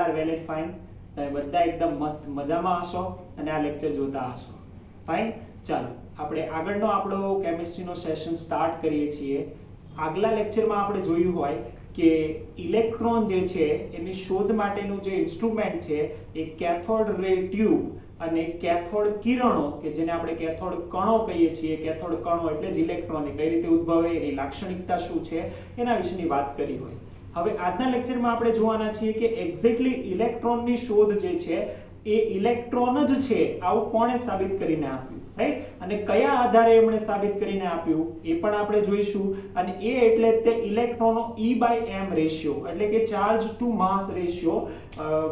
R well and fine. તમે બધા એકદમ મસ્ત મજામાં હશો અને આ લેક્ચર જોતા હશો. ફાઇન. ચાલો આપણે આગળનો આપણો કેમિસ્ટ્રીનો સેશન સ્ટાર્ટ કરીએ છીએ. આગલા લેક્ચરમાં આપણે જોયું હોય કે ઇલેક્ટ્રોન જે છે એની શોધ માટેનું જે ઇન્સ્ટ્રુમેન્ટ છે એ કેથોડ રે ટ્યુબ અને કેથોડ કિરણો કે જેને આપણે કેથોડ કણો કહીએ છીએ. કેથોડ કણો એટલે જ ઇલેક્ટ્રોન કઈ રીતે ઉદ્ભવે, એની લાક્ષણિકતા શું છે એના વિશેની વાત કરી હોય. હવે આજના લેક્ચરમાં આપણે જોવાના છીએ કે એક્ઝેક્ટલી ઇલેક્ટ્રોનની શોધ જે છે એ ઇલેક્ટ્રોન જ છે આવું કોણે સાબિત કરીને આપ્યું, રાઈટ? અને કયા આધારે એમણે સાબિત કરીને આપ્યું એ પણ આપણે જોઈશું. અને એ એટલે તે ઇલેક્ટ્રોનનો E/m રેશિયો એટલે કે ચાર્જ ટુ માસ રેશિયો,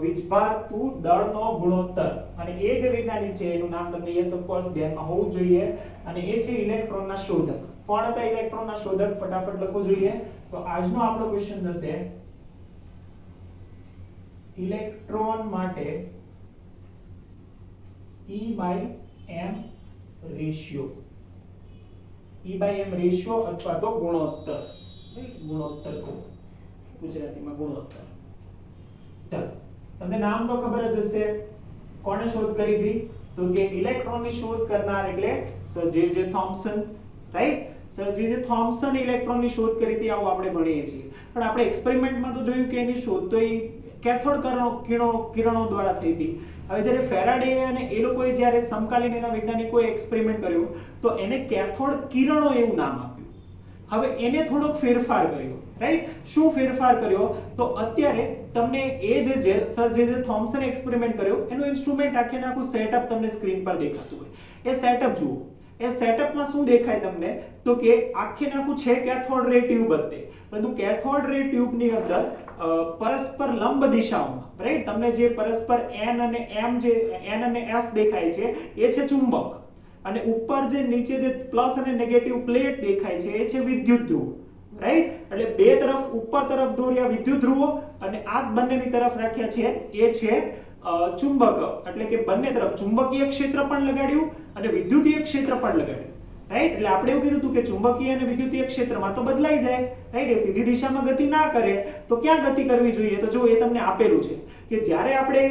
વીજભાર ટુ દળનો ગુણોત્તર. અને એ જે વૈજ્ઞાનિક છે એનું નામ તમને યસ ઓફ કોર્સ ધ્યાનમાં હોવું જોઈએ અને એ છે ઇલેક્ટ્રોનના શોધક. કોણ હતા ઇલેક્ટ્રોનના શોધક? ફટાફટ લખો જોઈએ. તો આજનો આપણો ક્વેશ્ચન થશે ઇલેક્ટ્રોન માટે E/m રેશિયો. E/m રેશિયો અથવા તો ગુણોત્તર. ગુણોત્તર કહો ગુજરાતીમાં, ગુણોત્તર. ચાલો તમને નામ તો ખબર જ હશે. કોણે શોધ કરી હતી? તો કે ઇલેક્ટ્રોનની શોધ કરનાર એટલે સર જે થોમ્પસન, રાઈટ? સર જે થોમ્પસન ઇલેક્ટ્રોનની શોધ કરી હતી આવું આપણે ભણીએ છીએ. પણ આપણે એક્સપેરિમેન્ટમાં તો જોયું કે એની શોધ તો એ કેથોડ કિરણો દ્વારા થઈ હતી. હવે જ્યારે ફેરાડે અને એ લોકોએ જ્યારે સમકાલીન એના વૈજ્ઞાનિકોએ એક્સપેરિમેન્ટ કર્યો તો એને કેથોડ કિરણો એવું નામ આપ્યું. હવે એને થોડોક ફેરફાર કર્યો, રાઈટ? શું ફેરફાર કર્યો? તો અત્યારે તમને એ જે સર જે થોમ્પસન એક્સપેરિમેન્ટ કર્યો એનું ઇન્સ્ટ્રુમેન્ટ આખું સેટઅપ તમને સ્ક્રીન પર દેખાતું હોય. એ સેટઅપ જુઓ. એ સેટઅપમાં શું દેખાય તમને? તો કે આખું છે કેથોડ રે ટ્યુબ હતી. પરંતુ કેથોડ રે ટ્યુબની અંદર પરસ્પર લંબ દિશાઓમાં, રાઈટ? તમને જે પરસ્પર n અને m જે n અને s દેખાય છે એ છે ચુંબક. અને ઉપર જે નીચે જે પ્લસ અને નેગેટિવ પ્લેટ દેખાય છે એ છે વિદ્યુત ધ્રુવ, રાઈટ? એટલે બે તરફ ઉપર તરફ દોર્યા વિદ્યુત ધ્રુવો અને આ બંનેની તરફ રાખ્યા છે એ છે ચુંબક. એટલે કે બંને તરફ ચુંબકીય ક્ષેત્ર પણ લગાડ્યું અને વિદ્યુતીય ક્ષેત્ર પણ લગાડ્યું, રાઈટ? એટલે આપણે એવું કીધું હતું કે ચુંબકીય અને વિદ્યુતીય ક્ષેત્રમાં તો બદલાઈ જાય, રાઈટ? એ સીધી દિશામાં ગતિ ના કરે તો ક્યાં ગતિ કરવી જોઈએ? તો જો એ તમને આપેલું છે કે જ્યારે આપણે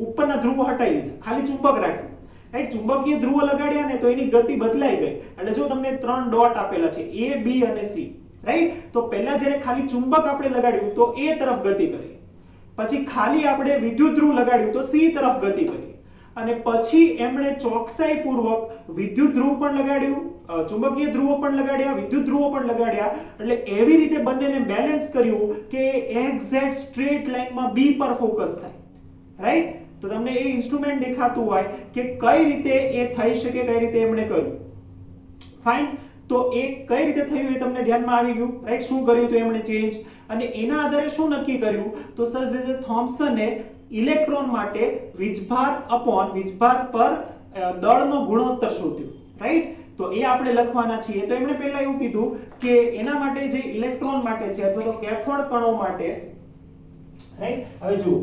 ઉપરના ધ્રુવો હટાવી લીધા, ખાલી ચુંબક રાખ્યું, રાઈટ? ચુંબકીય ધ્રુવો લગાડ્યા ને તો એની ગતિ બદલાઈ ગઈ. એટલે જો તમને 3 ડોટ આપેલા છે A, B અને C, રાઈટ? તો પહેલા જ્યારે ખાલી ચુંબક આપણે લગાડ્યું તો A તરફ ગતિ કરી. પછી ખાલી આપણે વિદ્યુત ધ્રુવ લગાડ્યું તો C તરફ ગતિ કરી. અને પછી એમણે ચોકસાઈપૂર્વક વિદ્યુત ધ્રુવ પણ લગાડ્યું, ચુંબકીય ધ્રુવો પણ લગાડ્યા, વિદ્યુત ધ્રુવો પણ લગાડ્યા. એટલે એવી રીતે બંનેને બેલેન્સ કર્યું કે એક્ઝેક્ટ સ્ટ્રેટ લાઈનમાં B પર ફોકસ થાય, રાઈટ? તો તમને એ ઇન્સ્ટ્રુમેન્ટ દેખાતું હોય કે કઈ રીતે એ થઈ શકે, કઈ રીતે એમણે કર્યું. ફાઇન. તો એ કઈ રીતે થયું એ તમને ધ્યાનમાં આવી ગયું, રાઈટ? શું કર્યું તો એમણે ચેન્જ. અને એના આધારે શું નક્કી કર્યું? તો સર જે થોમ્પસને ઇલેક્ટ્રોન માટે વીજભાર પર દળનો ગુણોત્તર શોધ્યો, રાઈટ? તો એ આપણે લખવાના છીએ. તો એમણે પહેલા એવું કીધું કે એના માટે જે ઇલેક્ટ્રોન માટે છે અથવા તો કેથોડ કણો માટે, રાઈટ? હવે જુઓ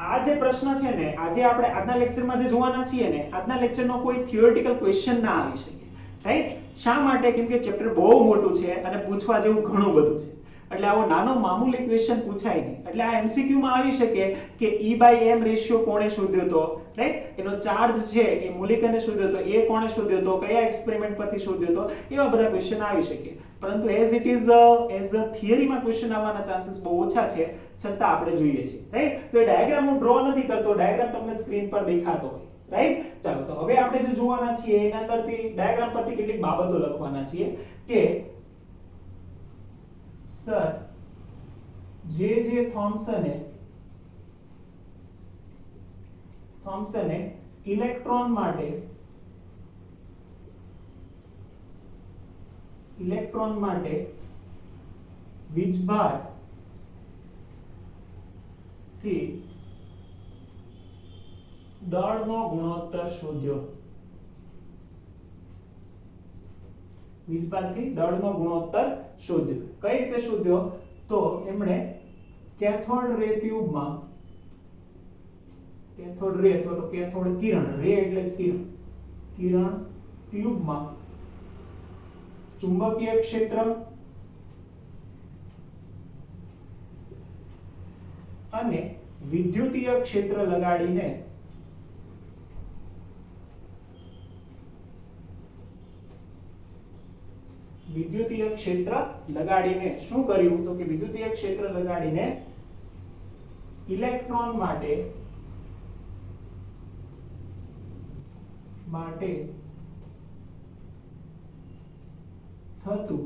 આ જે પ્રશ્ન છે ને આજે આપણે આજના લેક્ચરમાં જે જોવાના છીએ ને, આજના લેક્ચરનો કોઈ થિયોરેટિકલ ક્વેશ્ચન ના આવી શકે, રાઈટ? શા માટે? કેમ કે ચેપ્ટર બહુ મોટું છે અને પૂછવા જેવું ઘણું બધું છે. એટલે આવો નાનો મામૂલી ક્વેશ્ચન પૂછાય નહીં. એટલે આ MCQ માં આવી શકે કે E/m રેશિયો કોણે શોધ્યો હતો, રાઈટ? એનો ચાર્જ છે એ મોલિક્યુલને શોધ્યો હતો, એ કોણે શોધ્યો હતો, કયા એક્સપેરિમેન્ટ પરથી શોધ્યો હતો, એવા બધા ક્વેશ્ચન આવી શકે. પરંતુ as it is as a થિયરીમાં ક્વેશ્ચન આવવાના ચાન્સીસ બહુ ઓછા છે, છતાં આપણે જોઈએ છીએ, રાઈટ? તો એ ડાયાગ્રામ હું ડ્રો નથી કરતો, ડાયાગ્રામ તમને સ્ક્રીન પર દેખાતો હોય, રાઈટ? ચાલો તો હવે આપણે જે જોવાના છીએ એના અંદરથી ડાયાગ્રામ પરથી કેટલીક બાબતો લખવાના છીએ કે સર જે થોમ્પસને ઇલેક્ટ્રોન માટે વીજભાર થી દળનો ગુણોત્તર શોધ્યો. વીજભારથી દળનો ગુણોત્તર શોધ્યો. કઈ રીતે શોધ્યો? તો એમણે કેથોડ રે ટ્યુબમાં, કેથોડ રે અથવા તો કેથોડ કિરણ, રે એટલે જ કિરણ ટ્યુબમાં ચુંબકીય ક્ષેત્ર અને વિદ્યુતીય ક્ષેત્ર લગાડીને શું કર્યું તો કે વિદ્યુતીય ક્ષેત્ર લગાડીને ઇલેક્ટ્રોન માટે થતું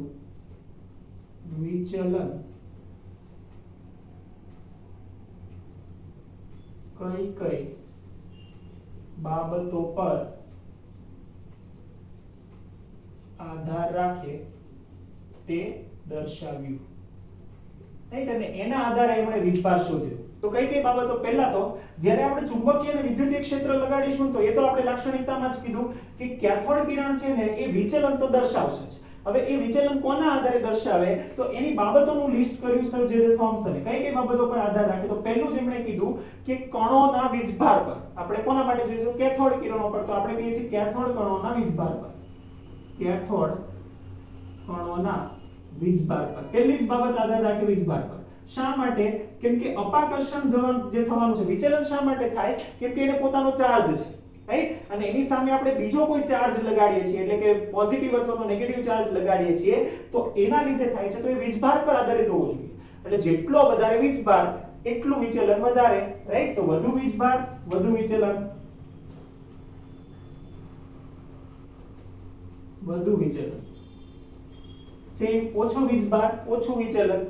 વિચલન કઈ બાબતો પર આધાર રાખે તે દર્શાવ્યું, રાઈટ। અને એના આધારે એમણે વીજભાર શોધ્યો। તો કઈ બાબતો? પહેલા તો જ્યારે આપણે ચુંબકીય અને વિદ્યુતીય ક્ષેત્ર લગાડીશું તો એ તો આપણે લાક્ષણિકતામાં જ કીધું કે કેથોડ કિરણ છે ને એ વિચલન તો દર્શાવશે જ। હવે એ વિચલન કોના આધારે દર્શાવે તો એની બાબતોનું લિસ્ટ કર્યું સર જે થોમ્સને। કઈ બાબતો પર આધાર રાખે તો પહેલું જ એમણે કીધું કે કણોના વીજભાર પર। આપણે કોના માટે જોઈએ તો કેથોડ કિરણો પર, તો આપણે કહીએ છીએ કેથોડ કણોના વીજભાર પર, કેથોડ કણોના વીજભાર પર પહેલી જ બાબત આધાર રાખે વીજભાર પર। શા માટે? કેમ કે અપાકર્ષણ જે થવાનું છે, વિચલન શા માટે થાય? કેમ કે એને પોતાનો ચાર્જ છે, રાઈટ। અને એની સામે આપણે બીજો કોઈ ચાર્જ લગાડીએ છીએ, એટલે કે પોઝિટિવ અથવા તો નેગેટિવ ચાર્જ લગાડીએ છીએ તો એના લીધે થાય છે। તો એ વીજભાર પર આધારિત હોવું જોઈએ, એટલે જેટલો વધારે વીજભાર એટલું વિચલન વધારે, રાઈટ। તો વધુ વીજભાર વધુ વિચલન, વધુ વિચલન, સેમ ઓછો વીજભાર ઓછું વિચલન,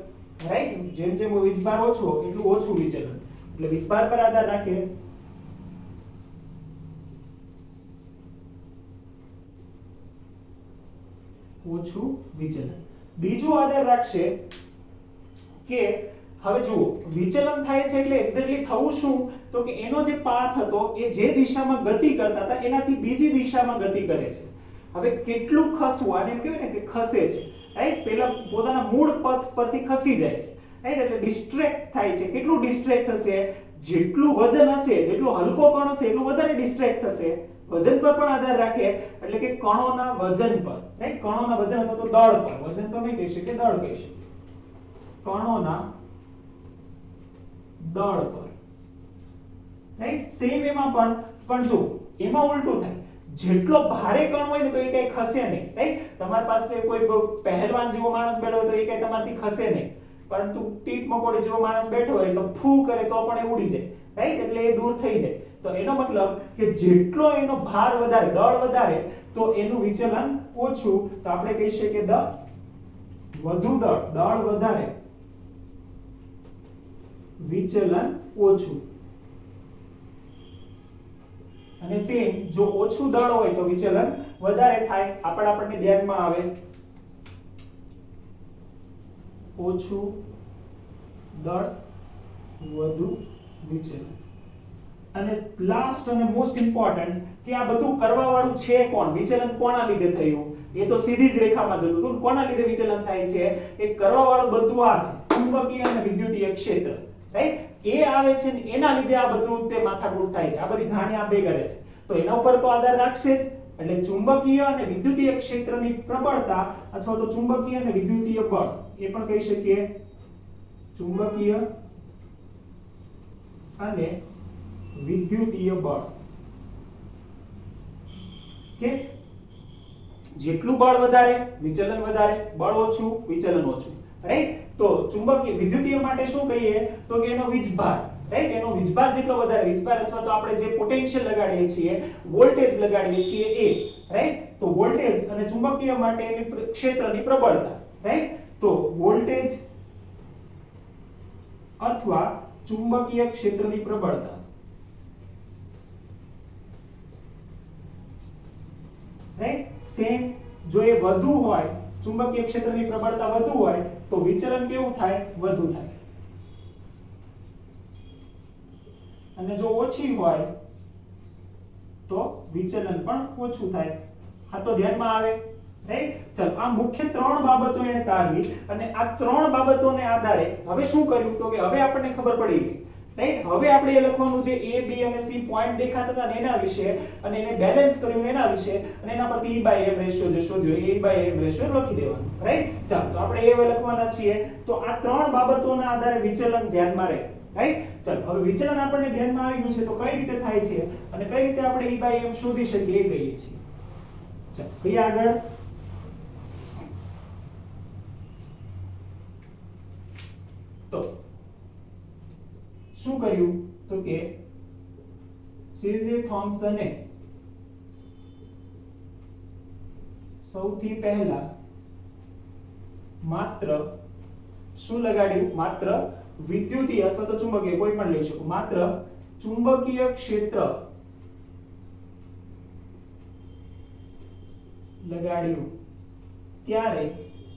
રાઈટ। જેમ જેમ વીજભાર ઓછો એટલું ઓછું વિચલન, એટલે વીજભાર પર આધાર રાખે ઓછું વિચલન। બીજું આધાર રાખશે કે હવે જુઓ વિચલન થાય છે એટલે એક્ઝેક્ટલી થવું શું તો કે એનો જે પાથ હતો એ જે દિશામાં ગતિ કરતા હતા એનાથી બીજી દિશામાં ગતિ કરે છે। હવે કેટલું ખસવું, આને એમ કહેવાય ને કે ખસે છે, રાઈટ। પહેલા પોતાના મૂળ પથ પરથી ખસી જાય છે, રાઈટ। એટલે ડિસ્ટ્રેક્ટ થાય છે। કેટલું ડિસ્ટ્રેક્ટ થશે? જેટલું વજન હશે, જેટલો હલકો કણ હશે એટલું વધારે ડિસ્ટ્રેક્ટ થશે। વજન પર પણ આધાર રાખે, એટલે કે કણોના વજન પર, રાઈટ। કણોના વજન અથવા તો દળ પર, વજન તો નહીં કહી શકીએ, દળ કહી શકીએ, કણોના દળ પર, રાઈટ। સેમ એમાં પણ જો એમાં ઉલટું થાય, જેટલો ભારે કણ હોય ને તો એ કઈ ખસે નહીં, રાઈટ। તમારી પાસે કોઈ પહેલવાન જેવો માણસ બેઠો હોય તો એ કઈ તમારથી ખસે નહીં, પરંતુ ટીપ મકોડી જેવો માણસ બેઠો હોય તો ફૂ કરે તો પણ એ ઉડી જાય, રાઈટ। એટલે એ દૂર થઈ જાય। તો એનો મતલબ કે જેટલો એનો ભાર વધારે, દળ વધારે તો એનું વિચલન ઓછું। તો આપણે કહી શકીએ વધુ દળ વધારે વિચલન ઓછું। અને સેમ જો ઓછું દળ હોય તો વિચલન વધારે થાય। આપણને ધ્યાનમાં આવે ઓછું દળ વધુ વિચલન। અને લાસ્ટ અને મોસ્ટ ઇમ્પોર્ટન્ટ કે આ બધું કરવા વાળું છે કોણ? વિચલન કોના લીધે થયું? એ તો સીધી જ રેખામાં જતું હતું। કોના લીધે વિચલન થાય છે? એ કરવા વાળું બધું આ છે, ચુંબકીય અને વિદ્યુતીય ક્ષેત્ર, રાઈટ। એ આવે છે ને એના લીધે આ બધું તે માથાકૂટ થાય છે, આ બધી ઘાણી આ બે કરે છે। તો એના ઉપર તો આધાર રાખશે જ, એટલે ચુંબકીય અને વિદ્યુતીય ક્ષેત્રની પ્રબળતા અથવા તો ચુંબકીય અને વિદ્યુતીય બળ, એ પણ કહી શકીએ ચુંબકીય અને વિદ્યુતીય બળ, કે જેટલું બળ વધારે વિચલન વધારે, બળ ઓછું વિચલન ઓછું, રાઈટ। તો ચુંબકીય વિદ્યુતીય માટે શું કહીએ તો કે એનો વીજભાર, રાઈટ। એનો વીજભાર જેટલો વધારે, વીજભાર અથવા તો આપણે જે પોટેન્શિયલ લગાડીએ છીએ, વોલ્ટેજ લગાડીએ છીએ એ, રાઈટ। તો વોલ્ટેજ અને ચુંબકીય માટે એની ક્ષેત્રની પ્રબળતા, રાઈટ। તો વોલ્ટેજ અથવા ચુંબકીય ક્ષેત્રની પ્રબળતા, રાઈટ। સેમ જો એ વધુ હોય, ચુંબકીય ક્ષેત્રની પ્રબળતા વધુ હોય તો વિચલન કેવું થાય? વધુ થાય। અને જો ઓછી હોય તો વિચલન પણ ઓછું થાય। આ તો ધ્યાનમાં આવે, રાઈટ। ચલો આ મુખ્ય ત્રણ બાબતો એને તારવી, અને આ ત્રણ બાબતોને આધારે હવે શું કર્યું તો કે હવે આપણને ખબર પડી ગઈ, રાઈટ। હવે આપણે એ લખવાનું છે a b અને c પોઈન્ટ દેખાતા હતા ને એના વિશે, અને એને બેલેન્સ કર્યું એના વિશે, અને એના પરથી E/m રેશિયો જે શોધ્યો E/m રેશિયો લખી દેવાનો, રાઈટ। ચાલો તો આપણે એ લખવાના છીએ। તો આ ત્રણ બાબતોના આધારે વિચલન ધ્યાનમાં રહે, રાઈટ। ચાલો હવે વિચલન આપણને ધ્યાનમાં આવી ગયું છે તો કઈ રીતે થાય છે અને કઈ રીતે આપણે E by M શોધી શકીએ એ કહીએ છીએ। ચાલો કઈ આગળ તો શું કર્યું તો કે જે થોમ્સને સૌથી પહેલા માત્ર શું લગાડ્યું, માત્ર વિદ્યુતીય અથવા તો ચુંબકીય કોઈ પણ લઈ શકો, માત્ર ચુંબકીય ક્ષેત્ર લગાડ્યું ત્યારે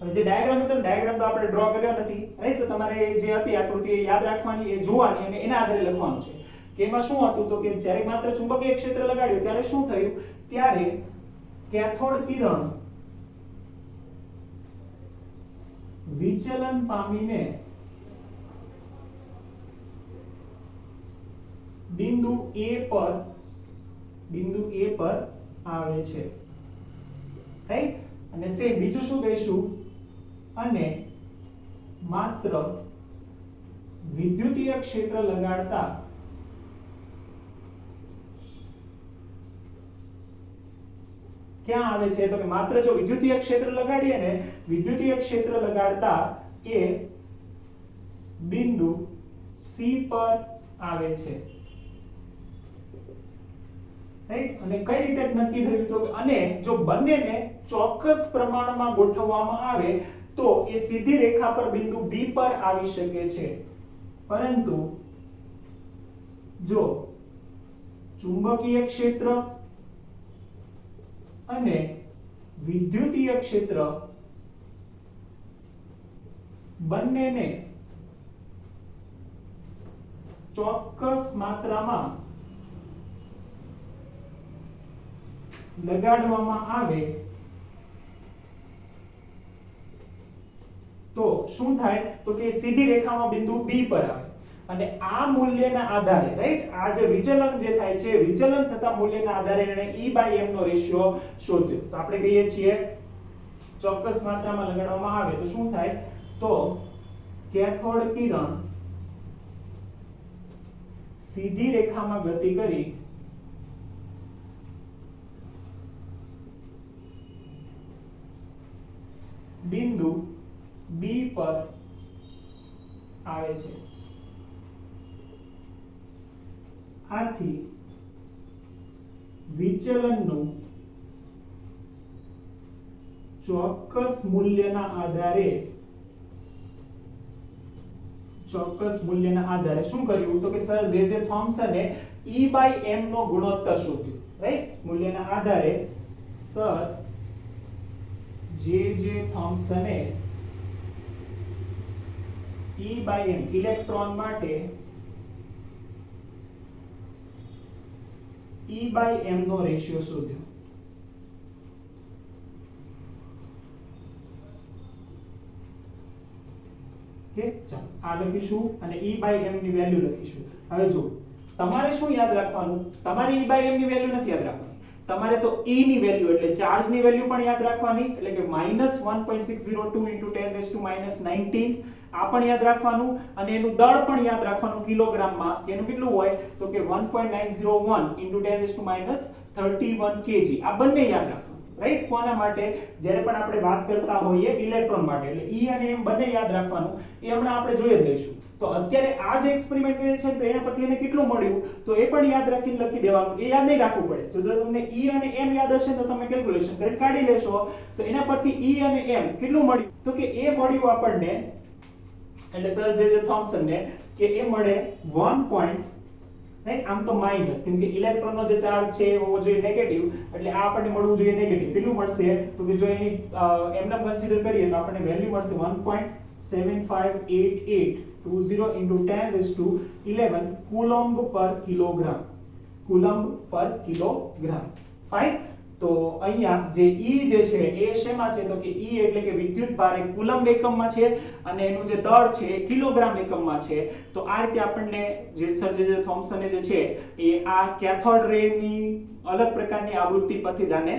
હવે જે ડાયાગ્રામ હતો ડાયાગ્રામ તો આપણે ડ્રો કર્યો નથી રાઈટ, તો તમારે જે હતી આકૃતિ એ યાદ રાખવાની, એ જોવાની અને એના આધારે લખવાનું છે કે એમાં શું હતું તો કે જ્યારે માત્ર ચુંબકીય ક્ષેત્ર લગાડ્યું ત્યારે શું થયું, ત્યારે કેથોડ કિરણ વિચલન પામીને બિંદુ A પર આવે છે રાઈટ। અને સેમ બીજું શું કહીશું, અને માત્ર વિદ્યુતીય ક્ષેત્ર લગાડતા ક્યાં આવે છે તો કે માત્ર જો વિદ્યુતીય ક્ષેત્ર લગાડીએ ને, વિદ્યુતીય ક્ષેત્ર લગાડતા એ બિંદુ C પર આવે છે રાઈટ। અને કઈ રીતે નક્કી થયું તો અને જો બંનેને ચોક્કસ પ્રમાણમાં ગોઠવવામાં આવે તો એ સીધી રેખા પર બિંદુ B પર આવી શકે છે, પરંતુ જો ચુંબકીય ક્ષેત્ર અને વિદ્યુતીય ક્ષેત્ર બંનેને ચોક્કસ માત્રામાં લગાડવામાં આવે તો શું થાય તો કે સીધી રેખામાં બિંદુ B પર આવે અને આ મૂલ્યના આધારે રાઈટ, આ જે વિચલન જે થાય છે વિચલન થતા મૂલ્યના આધારે એને E by M નો રેશિયો શોધ્યો। તો આપણે કહીએ છીએ ચોક્કસ માત્રામાં લગાડવામાં આવે તો શું થાય તો કેથોડ કિરણ સીધી રેખામાં ગતિ કરી બિંદુ B પર આવે છે। આથી વિચલનનું ચોક્કસ મૂલ્યના આધારે શું કર્યું તો કે સર જે થોમ્સને E by M નો ગુણોત્તર શોધ્યો રાઈટ, મૂલ્યના આધારે સર જે થોમ્સને E by M ઇલેક્ટ્રોન માટે E by M નો રેશિયો શોધ્યો। ઓકે ચાલો આ લખીશું અને E by M ની વેલ્યુ લખીશું। હવે જો તમારે શું યાદ રાખવાનું, તમારે E by M ની વેલ્યુ નથી યાદ રાખવાની, તમારે તો E ની વેલ્યુ એટલે ચાર્જ ની વેલ્યુ પણ યાદ રાખવાની, એટલે કે -1.602 * 10⁻19 આ પણ યાદ રાખવાનું અને એનું દળ પણ યાદ રાખવાનું કિલોગ્રામમાં, એનું કેટલું હોય તો કે 1.901 * 10⁻31 kg, આ બંને યાદ રાખવાનું રાઈટ। કોના માટે, જ્યારે પણ આપણે વાત કરતા હોઈએ ઇલેક્ટ્રોન માટે, એટલે E અને M બંને યાદ રાખવાનું, એ હમણાં આપણે જોઈ જ લઈશું। તો અત્યારે આ જે એક્સપેરિમેન્ટ કરે છે તો એના પરથી એને કેટલું મળ્યું તો એ પણ યાદ રાખીને લખી દેવાનું, એ યાદ નહીં રાખવું પડે। તો જો તમને E અને M યાદ હશે તો તમે કેલ્ક્યુલેશન કરીને કાઢી લેશો। તો એના પરથી E અને M કેટલું મળ્યું તો કે એ મળ્યું આપણને, એટલે સર જે થોમ્સનને કે એ મળે 1. રાઈટ, આમ તો માઈનસ, કેમ કે ઇલેક્ટ્રોનનો જે ચાર્જ છે એ હોવો જોઈએ નેગેટિવ, એટલે આ આપણને મળવું જોઈએ નેગેટિવ। કેટલું મળશે તો કે જો એની એમને કન્સિડર કરીએ તો આપણને વેલ્યુ મળશે 1.758820 * 10⁻11 કુલોમ્બ પર કિલોગ્રામ ફાઇન। તો અહીંયા જે E જે છે એ શેમાં છે તો કે E એટલે કે વિદ્યુત ભાર એ કુલમ્બ એકમમાં છે અને એનું જે દળ છે એ કિલોગ્રામ એકમમાં છે। તો આ રીતે આપણને જે સર જે થોમ્સને જે છે એ આ કેથોડ રે ની અલગ પ્રકારની આવૃત્તિ પરથી આને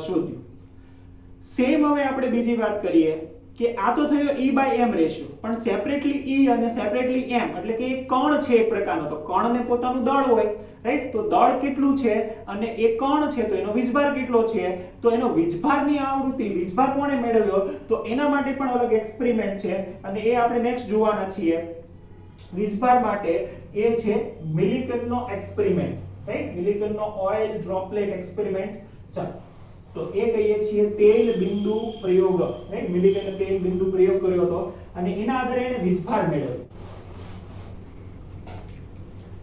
શોધ્યું। સેમ હવે આપણે બીજી વાત કરીએ કે આ તો થયો E/m રેશિયો, પણ સેપરેટલી E અને સેપરેટલી m એટલે કે એક કણ છે એક પ્રકારનો, તો કણને પોતાનું દળ હોય, રાઈટ? તો દળ કેટલું છે અને એ કણ છે તો એનો વીજભાર કેટલો છે, તો એનો વીજભારની આવૃત્તિ, વીજભાર કોણે મેળવ્યો, તો એના માટે પણ અલગ એક્સપેરિમેન્ટ છે અને એ આપણે નેક્સ્ટ જોવાના છીએ. વીજભાર માટે એ છે મિલિકનનો એક્સપેરિમેન્ટ, રાઈટ? મિલિકનનો ઓઇલ ડ્રોપલેટ એક્સપેરિમેન્ટ. ચાલો, તો એ કહીએ છીએ તેલ બિંદુ પ્રયોગ, રાઈટ? મિલિકને તેલ બિંદુ પ્રયોગ કર્યો હતો અને એના આધારે એને વીજભાર મેળવ્યો.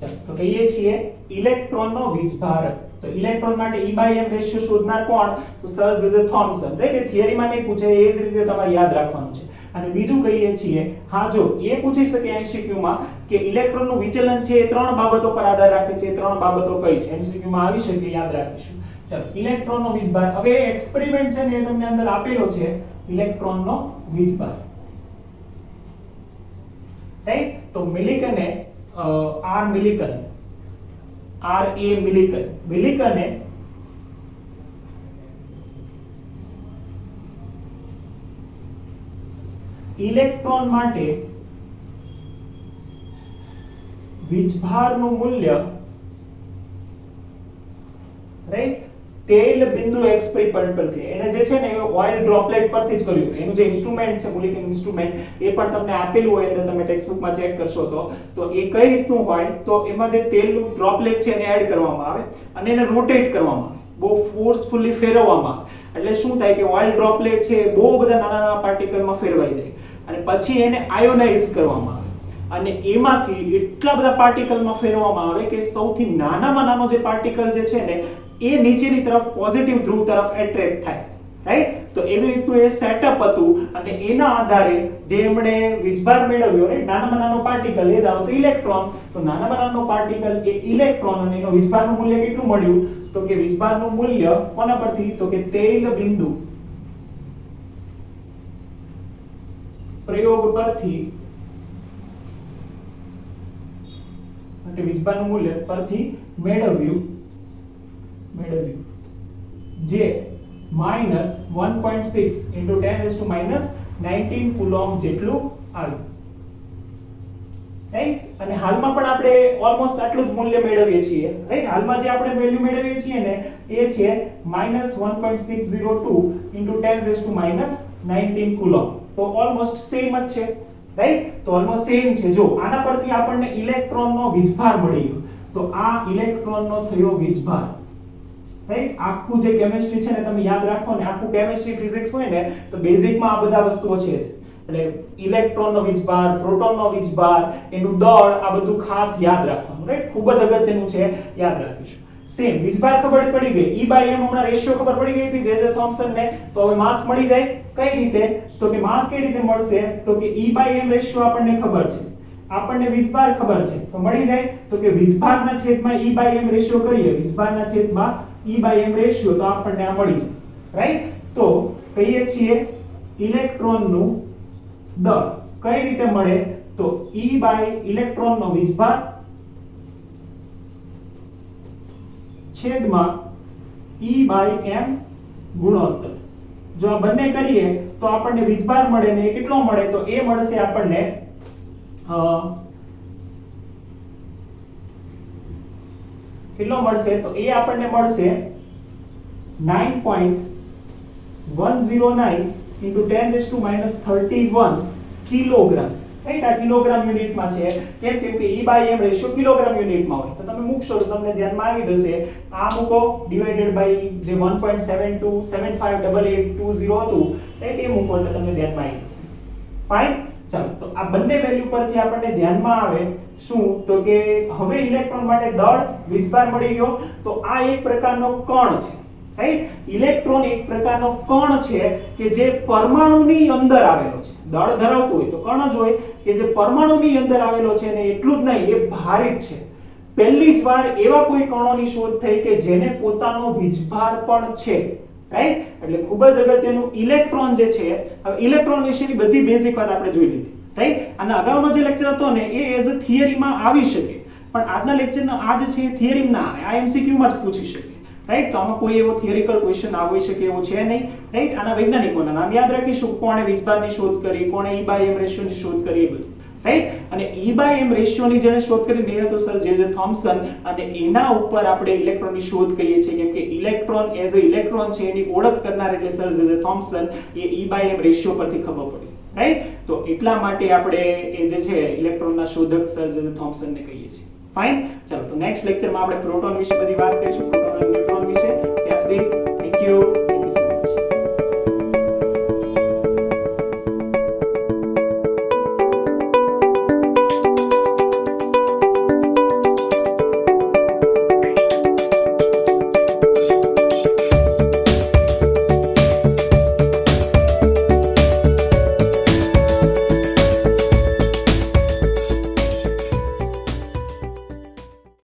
ચાલો, તો કહીએ છીએ ઇલેક્ટ્રોનનો વીજભાર. તો ઇલેક્ટ્રોન માટે E/m રેશિયો શોધનાર કોણ, તો સર ઝેઝર થોમ્સન, રાઈટ? એ થિયરીમાં નહીં પૂછે, એ જ રીતે તમારે યાદ રાખવાનું છે. અને બીજું કહીએ છીએ, હા જો એ પૂછી શકે MCQ માં કે ઇલેક્ટ્રોનનું વિચલન છે એ ત્રણ બાબતો પર આધાર રાખે છે, એ ત્રણ બાબતો કઈ છે, MCQ માં આવી શકે, યાદ રાખીશું. ચાલો, ઇલેક્ટ્રોનનો વીજભાર. હવે એક્સપેરિમેન્ટ છે ને એ તમને અંદર આપેલો છે, ઇલેક્ટ્રોનનો વીજભાર, રાઈટ? તો મિલિકને R મિલિકન, RA મિલિકને ઇલેક્ટ્રોન માટે વીજભારનું મૂલ્ય, રાઈટ, તેલ બિંદુ એક્સપેરિમેન્ટ પરથી, એને જે છે ને એ ઓઇલ ડ્રોપલેટ પરથી જ કર્યું હતું. એનું જે ઇન્સ્ટ્રુમેન્ટ છે, મોલિક્યુલર ઇન્સ્ટ્રુમેન્ટ, એ પણ તમને આપેલું હોય, અંદર તમે ટેક્સ્ટબુકમાં ચેક કરશો તો એ કઈ રીતનું હોય, તો એમાં જે તેલનું ડ્રોપલેટ છે એને એડ કરવામાં આવે અને એને રોટેટ કરવામાં આવે, બહુ ફોર્સફુલી ફેરવવામાં આવે. એટલે શું થાય કે ઓઇલ ડ્રોપલેટ છે બહુ બધા નાના નાના પાર્ટિકલમાં ફેરવાઈ જાય અને પછી એને આયોનાઇઝ કરવામાં આવે અને એમાંથી એટલા બધા પાર્ટિકલમાં ફેરવવામાં આવે કે સૌથી નાનામાં નાનો જે પાર્ટિકલ જે છે ને એ નીચેની તરફ પોઝિટિવ ધ્રુવ તરફ એટ્રેક્ટ થાય, રાઈટ? તો એવી રીતનું એ સેટઅપ હતું અને એના આધારે જે એમણે વીજભાર મેળવ્યો, રાઈટ, નાનામાં નાનો પાર્ટિકલ એ જ આવશે ઇલેક્ટ્રોન. તો નાનામાં નાનો પાર્ટિકલ એ ઇલેક્ટ્રોન અને એનો વીજભારનું મૂલ્ય કેટલું મળ્યું, તો કે વીજભારનું મૂલ્ય કોના પરથી, તો કે તેલ બિંદુ પ્રયોગ પરથી, એટલે વીજભારનું મૂલ્ય પરથી મેળવ્યું જે -1.6 × 10⁻⁹ કુલોમ્બ જેટલું આવ્યું, રાઈટ? અને હાલમાં પણ આપણે ઓલમોસ્ટ આટલું જ મૂલ્ય મેળવીએ છીએ, રાઈટ? હાલમાં જે આપણે વેલ્યુ મેળવીએ છીએ ને એ છે -1.602 × 10⁻⁹ કુલોમ્બ. તો ઓલમોસ્ટ સેમ જ છે, રાઈટ? તો ઓલમોસ્ટ સેમ છે. જો આના પરથી આપણને ઇલેક્ટ્રોનનો વીજભાર મળી ગયો, તો આ ઇલેક્ટ્રોનનો થયો વીજભાર, રાઈટ? આખું જે કેમિસ્ટ્રી છે ને તમે યાદ રાખો ને, આખું કેમિસ્ટ્રી ફિઝિક્સ હોય ને તો બેઝિકમાં આ બધા વસ્તુઓ છે જ. એટલે ઇલેક્ટ્રોનનો વીજભાર, પ્રોટોનનો વીજભાર, એનું દળ, આ બધું ખાસ યાદ રાખવાનું, રાઈટ? ખૂબ જ અગત્યનું છે, યાદ રાખીશું. સેમ વીજભાર ખબર પડી ગઈ, E/m હમણાં રેશિયો ખબર પડી ગઈ હતી જે થોમ્સન ને. તો હવે માસ મળી જાય. કઈ રીતે, તો કે માસ કઈ રીતે મળશે, તો કે E/m રેશિયો આપણને ખબર છે, આપણને વીજભાર ખબર છે, તો મળી જાય. તો કે વીજભારના છેદમાં E/m રેશિયો કરીએ, વીજભારના છેદમાં E/m રેશિયો, તો આપણને આ મળી જાય, રાઈટ? તો કહીએ છીએ ઇલેક્ટ્રોનનું દળ કઈ રીતે મળે, તો ઇલેક્ટ્રોનનો વીજભાર છેદમાં E/m ગુણોત્તર. જો આ બંને કરીએ તો આપણને વીજભાર મળે ને એ કેટલો મળે, તો એ મળશે આપણને કેટલો મળશે, તો એ આપણને મળશે 9.109 × 10⁻31 કિલોગ્રામ, રાઈટ? આ કિલોગ્રામ યુનિટમાં છે. કેમ કે E/m રેશિયો કિલોગ્રામ યુનિટમાં હોય, તો તમે મૂકશો તો તમને ધ્યાનમાં આવી જશે. આ મૂકો ડિવાઇડેડ બાય જે 1.72758820 હતું, રાઈટ? એ મૂકો એટલે તમને ધ્યાનમાં આવી જશે. ફાઇન. ચાલો, તો આ બંને વેલ્યુ પરથી આપણને ધ્યાનમાં આવે શું, તો કે હવે ઇલેક્ટ્રોન માટે દળ, વીજભાર મળી ગયો. તો આ એક પ્રકારનો કણ છે, રાઈટ? ઇલેક્ટ્રોન એક પ્રકારનો કણ છે કે જે પરમાણુની અંદર આવેલો છે. દળ ધરાવતું હોય તો કણ જ હોય કે જે પરમાણુની અંદર આવેલો છે અને એટલું જ નહીં, એ ભારિત છે. પહેલી જ વાર એવા કોઈ કણોની શોધ થઈ કે જેને પોતાનો વીજભાર પણ છે, રાઈટ? એટલે ખૂબ જ અગત્યનું ઇલેક્ટ્રોન જે છે. હવે ઇલેક્ટ્રોન વિશેની બધી બેઝિક વાત આપણે જોઈ લીધી, રાઈટ? અને અગાઉનો જે લેક્ચર હતો ને એ એઝ અ થિયરીમાં આવી શકે, પણ આજના લેક્ચરનો આ જે છે એ થિયરીમાં ના આવે, આ MCQ માં જ પૂછી શકે. રાઈટ. તો આમાં કોઈ એવો થિયરિકલ ક્વેશ્ચન આવી શકે એવું છે નહીં, રાઈટ. આના વૈજ્ઞાનિકોના નામ યાદ રાખીશું, કોણે વીસબારની શોધ કરી, કોણે E by M રેશિયોની શોધ કરી, એ બધું, રાઈટ. અને E by M રેશિયોની જેણે શોધ કરી એ હતો સર જે થોમ્સન, અને એના ઉપર આપણે ઇલેક્ટ્રોનની શોધ કહીએ છીએ કેમ કે ઇલેક્ટ્રોન એઝ અ ઇલેક્ટ્રોન છે એની ઓળખ કરનાર એટલે સર જે Thomson, A E by M ratio પરથી ખબર પડી, રાઈટ. તો એટલા માટે આપણે એ જે છે ઇલેક્ટ્રોનના શોધક સર જે થોમ્સનને કહીએ છીએ. ફાઇન. ચાલો તો નેક્સ્ટ લેક્ચરમાં આપણે પ્રોટોન વિશે બધી વાત કરીશું, પ્રોટોન અને ન્યુટ્રોન વિશે. ત્યાં સુધી થેન્ક યુ.